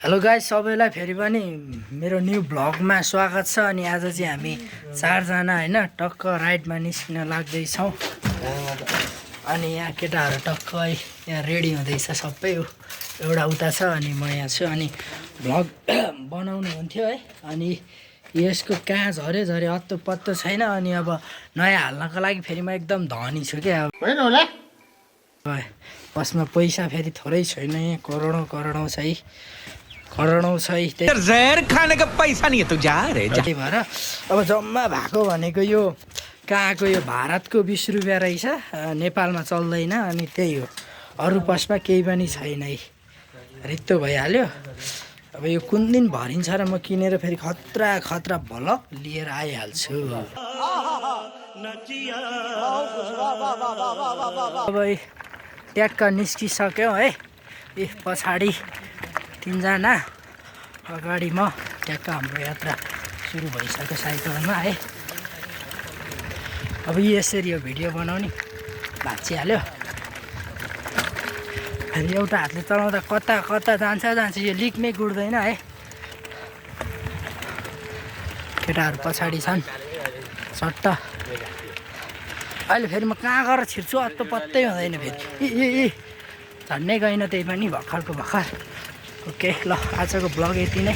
Hello guys, सबैलाई फेरि पनि मेरो न्यू भ्लगमा स्वागत छ। अनि आज चाहिँ हामी चारजना हैन टक्क राइडमा निस्किन लाग्दैछौँ। अनि यहाँ केटाहरू टक्क यहाँ रेडी हुँदैछ सबै। एउटा उता छ अनि म यहाँ छु। अनि भ्लग बनाउनु हुन्थ्यो है। अनि यसको कहाँ झरे झरे अत्तो पत्तो छैन। अनि अब नयाँ हाल्नको लागि फेरि म एकदम धनी छु क्या। बसमा पैसा फेरि थोरै छैन, यहाँ करोडौँ छ है, करोडौँ छ है। जहर खाने का पैसा नहीं है तो जा रे जा। त्यही भएर अब जम्मा भएको भनेको यो कहाँको यो भारतको 20 रुपियाँ रहेछ, नेपालमा चल्दैन। अनि त्यही हो, अरू पसमा केही पनि छैन है, रित्तो भइहाल्यो। अब यो कुन दिन भरिन्छ र म किनेर फेरि खतरा खतरा भलक लिएर आइहाल्छु। अब ट्याक्क निस्किसक्यो है। ए पछाडि तीनजना, अगाडि म, ट्याक्क हाम्रो यात्रा सुरु भइसक्यो साइकलमा है। अब यसरी यो भिडियो बनाउने भाँचिहाल्यो। फेरि एउटा हातले चलाउँदा कता कता जान्छ यो लिकमै गुड्दैन है। केटाहरू पछाडि छन् सट्ट। अहिले फेरि म कहाँ गएर छिर्छु अत्तो पत्तै हुँदैन फेरि। ए झन्डै गएन, त्यही पनि भर्खरको भर्खर। ओके ल, आजको ब्लग यति नै।